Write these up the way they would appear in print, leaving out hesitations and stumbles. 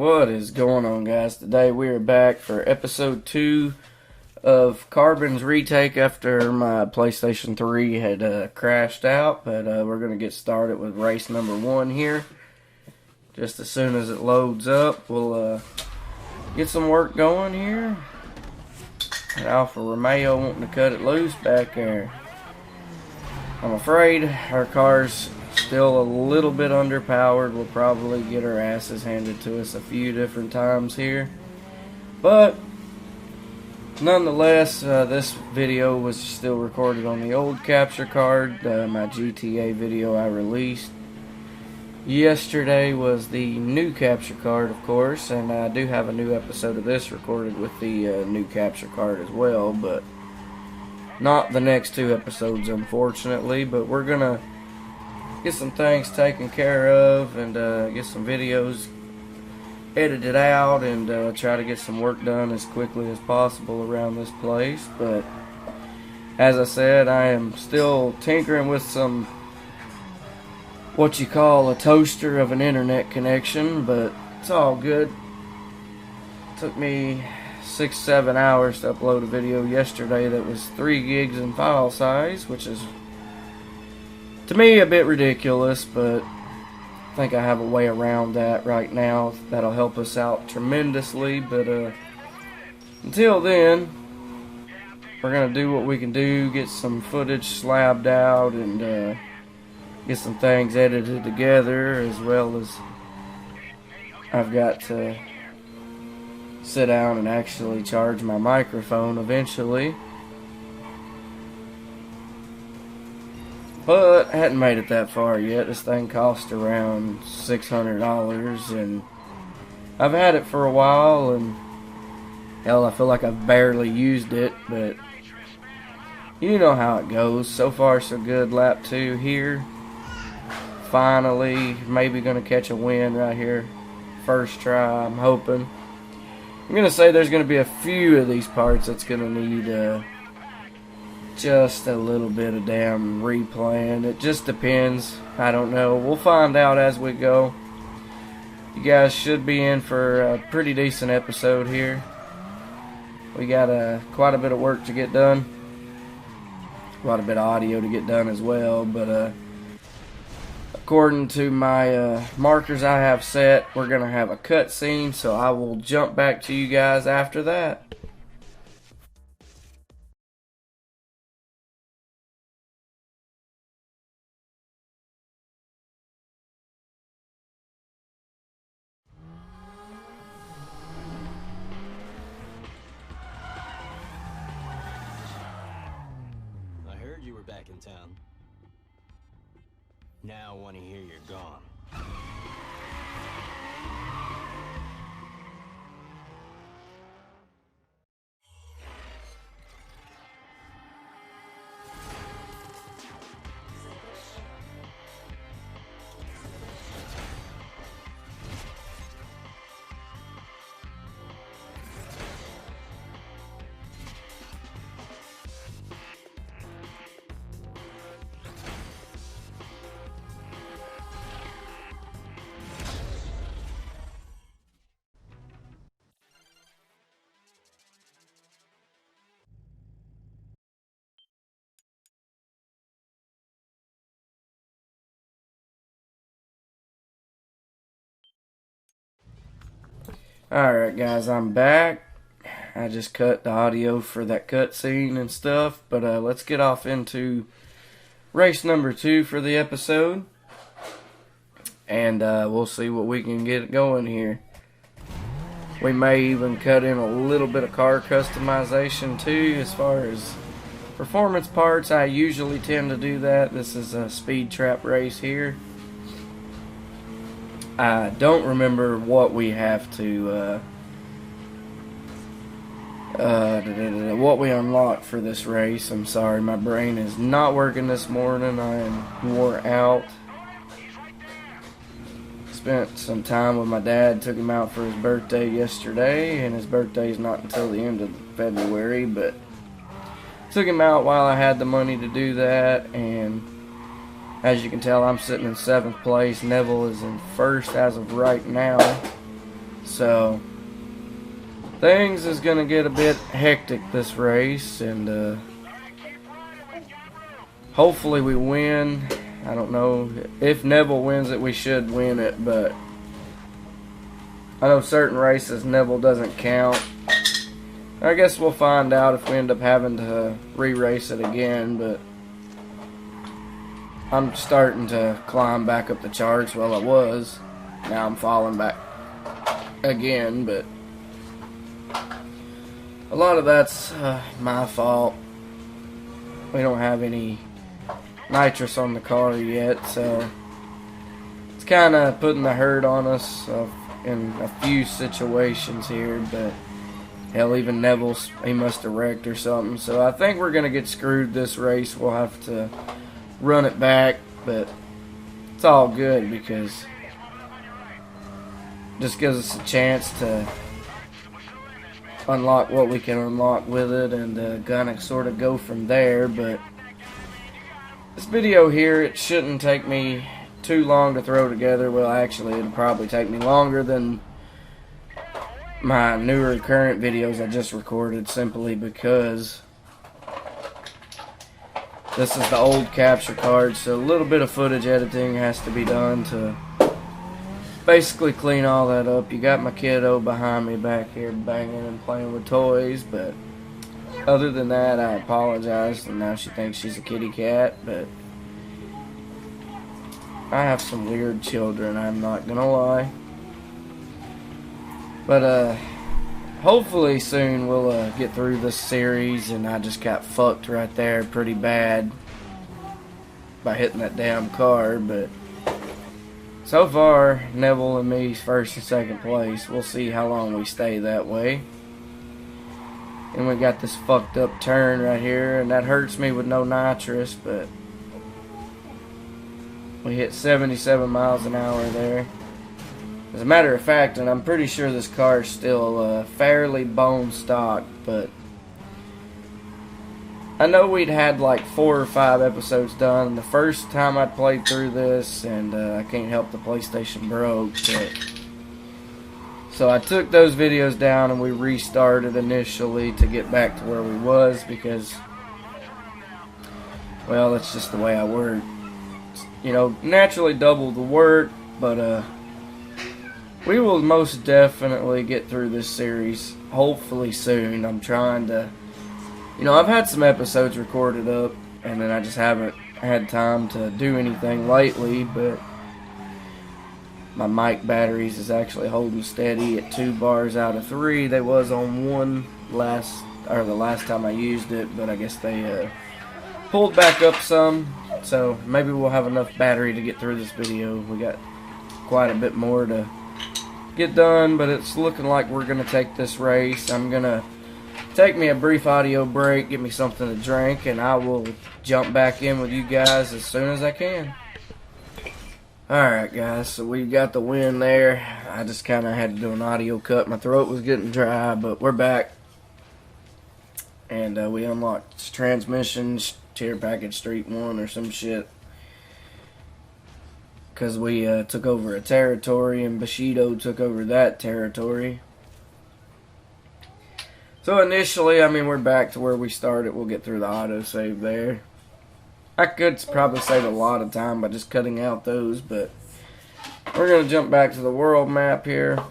What is going on, guys? Today we are back for episode 2 of Carbon's retake after my PlayStation 3 had crashed out. But we're going to get started with race number 1 here. Just as soon as it loads up, we'll get some work going here. And Alfa Romeo wanting to cut it loose back there. I'm afraid our car's still a little bit underpowered. We'll probably get our asses handed to us a few different times here. But nonetheless, this video was still recorded on the old capture card. My GTA video I released yesterday was the new capture card, of course, and I do have a new episode of this recorded with the new capture card as well, but not the next 2 episodes, unfortunately. But we're gonna get some things taken care of and get some videos edited out and try to get some work done as quickly as possible around this place. But as I said, I am still tinkering with some what you call a toaster of an internet connection, but it's all good. It took me 6-7 hours to upload a video yesterday that was 3 gigs in file size, which is to me a bit ridiculous, but I think I have a way around that right now that'll help us out tremendously. But until then, we're gonna do what we can do, get some footage slabbed out and get some things edited together, as well as I've got to sit down and actually charge my microphone eventually. But I hadn't made it that far yet. This thing cost around $600 and I've had it for a while, and hell, I feel like I've barely used it, but you know how it goes. So far so good. Lap 2 here. Finally, maybe gonna catch a win right here. First try, I'm hoping. I'm gonna say there's gonna be a few of these parts that's gonna need just a little bit of damn replaying. It just depends. I don't know. We'll find out as we go. You guys should be in for a pretty decent episode here. We got quite a bit of work to get done. Quite a bit of audio to get done as well, but according to my markers I have set, we're going to have a cutscene, so I will jump back to you guys after that. I heard you were back in town. Now I want to hear you're gone. Alright guys, I'm back. I just cut the audio for that cutscene and stuff, but let's get off into race number 2 for the episode. And we'll see what we can get going here. We may even cut in a little bit of car customization too, as far as performance parts. I usually tend to do that. This is a speed trap race here. I don't remember what we have to what we unlocked for this race. I'm sorry, my brain is not working this morning. I am wore out. Spent some time with my dad, took him out for his birthday yesterday, and his birthday is not until the end of February, but took him out while I had the money to do that. And as you can tell, I'm sitting in 7th place. Neville is in 1st as of right now. So things is gonna get a bit hectic this race, and hopefully we win. I don't know if Neville wins it, we should win it, but I know certain races Neville doesn't count. I guess we'll find out if we end up having to re-race it again, but I'm starting to climb back up the charts. Well, I was. Now I'm falling back again, but a lot of that's my fault. We don't have any nitrous on the car yet, so it's kind of putting the hurt on us in a few situations here, but hell, even Neville's, he must have wrecked or something, so I think we're going to get screwed this race. We'll have to run it back, but it's all good because it just gives us a chance to unlock what we can unlock with it, and gonna sort of go from there. But this video here, it shouldn't take me too long to throw together. Well, actually, it'll probably take me longer than my newer current videos I just recorded, simply because this is the old capture card, so a little bit of footage editing has to be done to basically clean all that up. You got my kiddo behind me back here banging and playing with toys, but other than that, I apologize. And now she thinks she's a kitty cat, but I have some weird children, I'm not gonna lie. But hopefully soon we'll get through this series, and I just got fucked right there pretty bad by hitting that damn car, but so far, Neville and me's first and second place. We'll see how long we stay that way. And we got this fucked up turn right here, and that hurts me with no nitrous, but we hit 77 miles an hour there. As a matter of fact, and I'm pretty sure this car is still fairly bone stock, but I know we'd had like 4 or 5 episodes done the first time I played through this, and I can't help the PlayStation broke. So I took those videos down and we restarted initially to get back to where we was, because, well, that's just the way I work. You know, naturally double the work, but we will most definitely get through this series hopefully soon. I'm trying to, you know, I've had some episodes recorded up, and then I just haven't had time to do anything lately, but my mic batteries is actually holding steady at 2 bars out of 3. They was on 1 the last time I used it, but I guess they pulled back up some, so maybe we'll have enough battery to get through this video. We got quite a bit more to get done, but it's looking like we're going to take this race. I'm going to take me a brief audio break, get me something to drink, and I will jump back in with you guys as soon as I can. Alright guys, so we got the win there. I just kind of had to do an audio cut. My throat was getting dry, but we're back. And we unlocked transmissions, tier package street 1 or some shit. Because we took over a territory, and Bushido took over that territory. So initially, I mean, we're back to where we started. We'll get through the autosave there. I could probably save a lot of time by just cutting out those, but we're going to jump back to the world map here.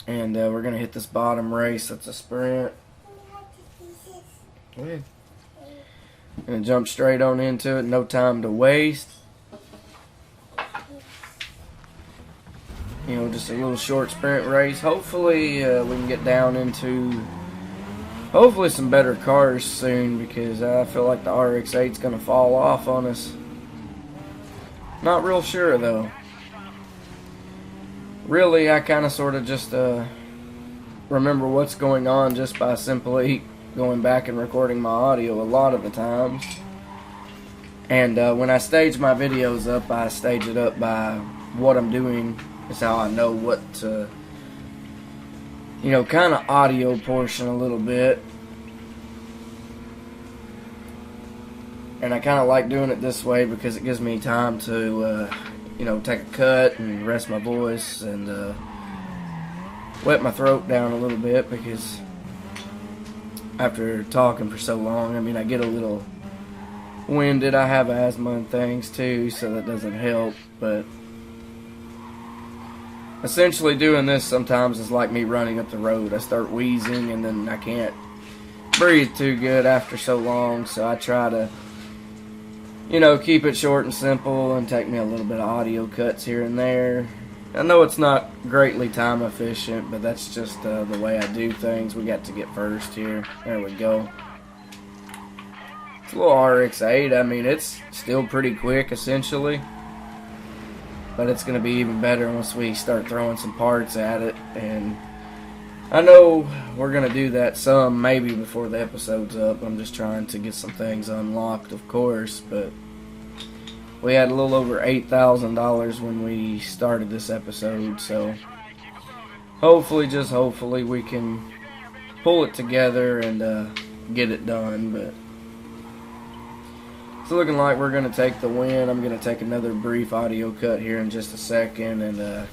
And we're going to hit this bottom race. That's a sprint. Go ahead. Going to jump straight on into it. No time to waste. You know, just a little short sprint race. Hopefully we can get down into hopefully some better cars soon, because I feel like the RX-8 is going to fall off on us. Not real sure though. Really, I kind of sort of just remember what's going on just by simply going back and recording my audio a lot of the times. And when I stage my videos up, I stage it up by what I'm doing. Is how I know what to, you know, kind of audio portion a little bit. And I kind of like doing it this way because it gives me time to, take a cut and rest my voice and wet my throat down a little bit, because after talking for so long, I get a little winded. I have asthma and things too, so that doesn't help. But essentially doing this sometimes is like me running up the road. I start wheezing and then I can't breathe too good after so long, so I try to keep it short and simple and take me a little bit of audio cuts here and there. I know it's not greatly time efficient, but that's just the way I do things. We got to get first here. There we go. It's a little RX-8. It's still pretty quick essentially, but it's going to be even better once we start throwing some parts at it. And I know we're going to do that some maybe before the episode's up. I'm just trying to get some things unlocked, of course, but we had a little over $8,000 when we started this episode, so hopefully, just hopefully, we can pull it together and get it done. But it's looking like we're going to take the win. I'm going to take another brief audio cut here in just a second and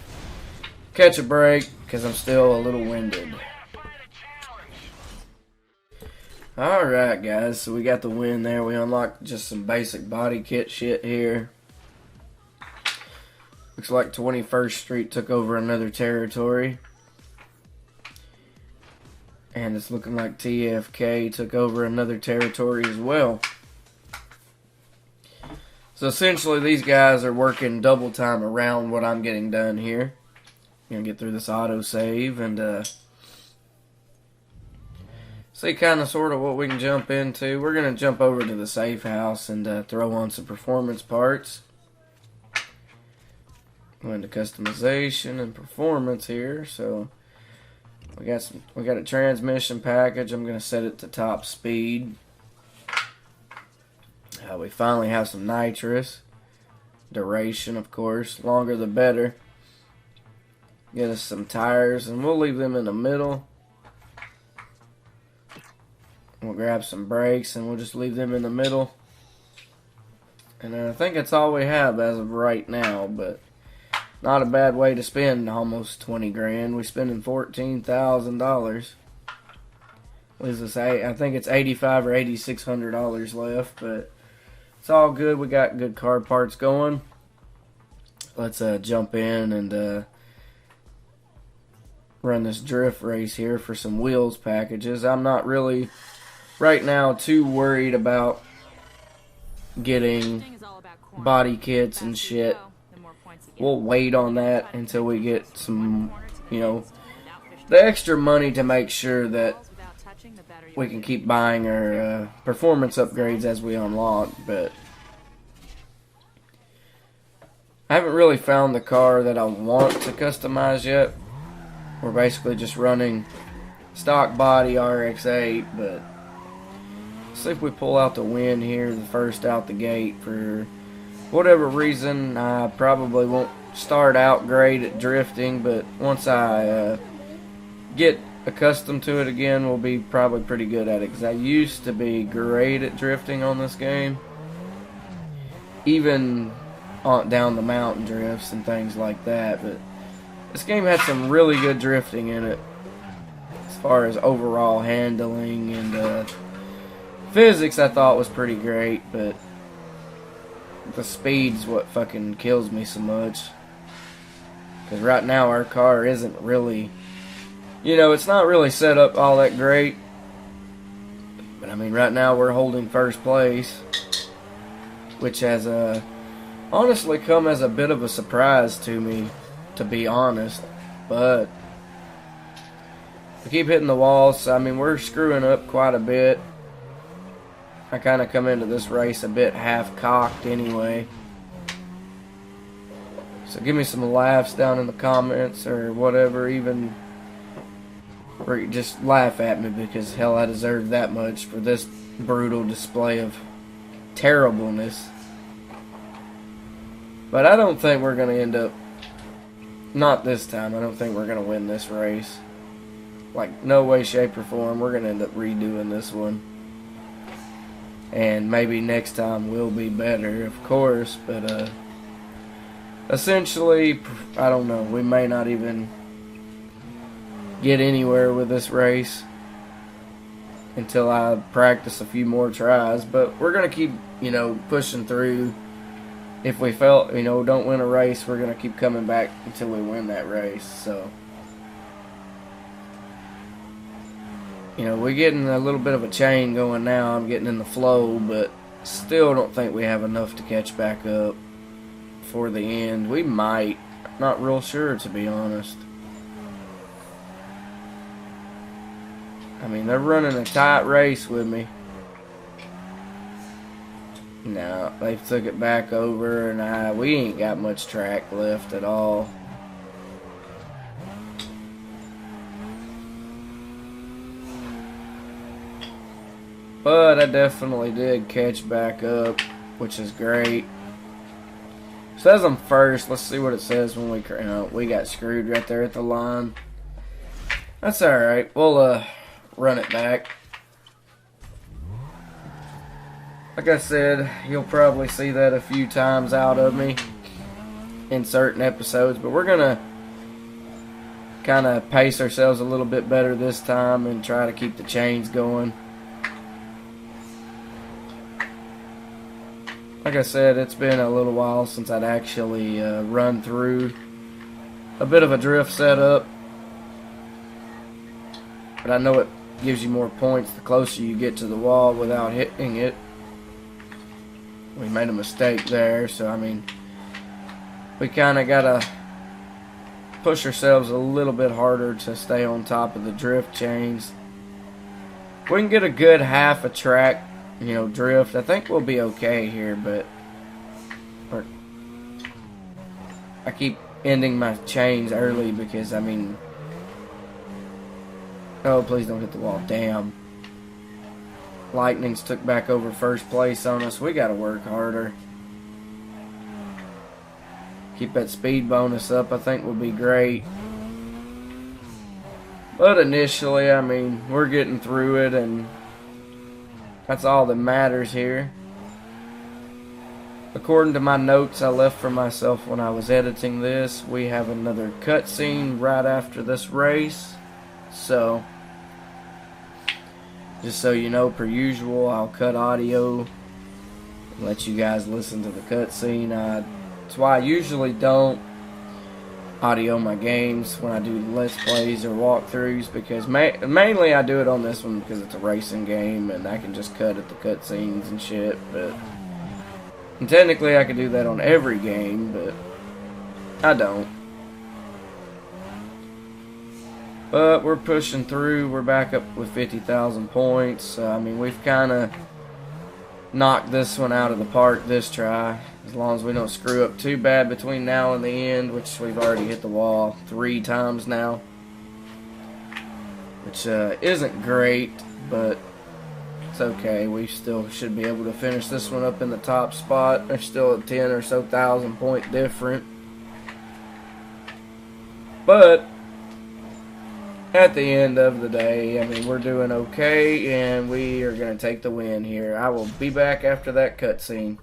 catch a break, because I'm still a little winded. Alright guys, so we got the win there. We unlocked just some basic body kit shit here. Looks like 21st Street took over another territory. And it's looking like TFK took over another territory as well. So essentially these guys are working double time around what I'm getting done here. I'm going to get through this autosave and see kind of sort of what we can jump into. We're going to jump over to the safe house and throw on some performance parts. Go into customization and performance here. So we got a transmission package. I'm going to set it to top speed. We finally have some nitrous. Duration, of course. Longer the better. Get us some tires, and we'll leave them in the middle. We'll grab some brakes and we'll just leave them in the middle. And I think that's all we have as of right now, but not a bad way to spend almost 20 grand. We're spending $14,000. What does it say? I think it's $8,500 or $8,600 left, but it's all good. We got good car parts going. Let's jump in and run this drift race here for some wheels packages. I'm not really right now too worried about getting body kits and shit. We'll wait on that until we get some, the extra money to make sure that we can keep buying our performance upgrades as we unlock. But I haven't really found the car that I want to customize yet. We're basically just running stock body RX-8, but see if we pull out the win here, the first out the gate. For whatever reason, I probably won't start out great at drifting, but once I get accustomed to it again, we'll be probably pretty good at it, because I used to be great at drifting on this game, even on down the mountain drifts and things like that. But this game had some really good drifting in it as far as overall handling, and physics I thought was pretty great, but the speed's what fucking kills me so much. Because right now our car isn't really, it's not really set up all that great. But right now we're holding first place, which has honestly come as a bit of a surprise to me, to be honest. But we keep hitting the walls. We're screwing up quite a bit. I kind of come into this race a bit half-cocked anyway. So give me some laughs down in the comments or whatever, even, or just laugh at me, because hell, I deserve that much for this brutal display of terribleness. But I don't think we're going to end up, not this time, I don't think we're going to win this race. Like, no way, shape, or form. We're going to end up redoing this one. And maybe next time will be better, of course, but essentially, I don't know, we may not even get anywhere with this race until I practice a few more tries, but we're going to keep, pushing through. If we don't win a race, we're going to keep coming back until we win that race. So, we're getting a little bit of a chain going now. I'm getting in the flow, but still don't think we have enough to catch back up for the end. We might. Not real sure, to be honest. I mean, they're running a tight race with me. No, they took it back over, and we ain't got much track left at all. But I definitely did catch back up, which is great. It says I'm first. Let's see what it says when we got screwed right there at the line. That's alright. We'll run it back. Like I said, you'll probably see that a few times out of me in certain episodes, but we're going to kind of pace ourselves a little bit better this time and try to keep the chains going. Like I said, it's been a little while since I'd actually run through a bit of a drift setup, but I know it gives you more points the closer you get to the wall without hitting it. We made a mistake there, so I mean, we kind of got to push ourselves a little bit harder to stay on top of the drift chains. If we can get a good half a track, drift, I think we'll be okay here, but I keep ending my chains early because, I mean, oh, please don't hit the wall. Damn. Lightning's took back over first place on us. We got to work harder. Keep that speed bonus up, I think, will be great. But initially, I mean, we're getting through it, and that's all that matters here. According to my notes I left for myself when I was editing this, we have another cutscene right after this race. So, just so you know, per usual, I'll cut audio and let you guys listen to the cutscene. That's why I usually don't audio my games when I do Let's Plays or walkthroughs, because mainly I do it on this one because it's a racing game and I can just cut at the cutscenes and shit. And technically I could do that on every game, but I don't. But we're pushing through. We're back up with 50,000 points. I mean, we've kind of knocked this one out of the park this try. As long as we don't screw up too bad between now and the end, which we've already hit the wall 3 times now. Which isn't great, but it's okay. We still should be able to finish this one up in the top spot. There's still a 10 or so thousand point difference. But at the end of the day, I mean, we're doing okay, and we are going to take the win here. I will be back after that cutscene.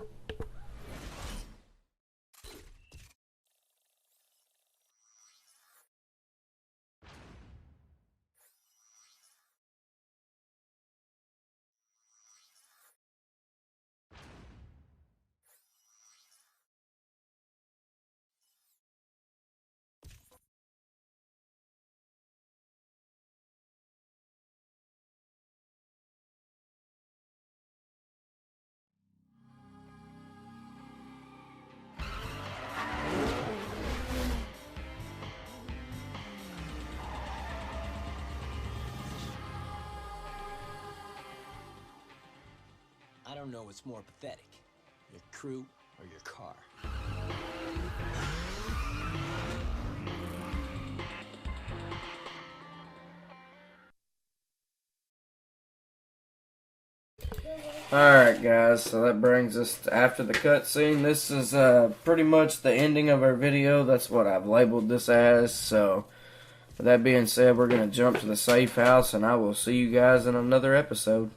I don't know what's more pathetic, your crew or your car. Alright guys, so that brings us to after the cutscene. This is pretty much the ending of our video. That's what I've labeled this as. So, with that being said, we're going to jump to the safe house, and I will see you guys in another episode.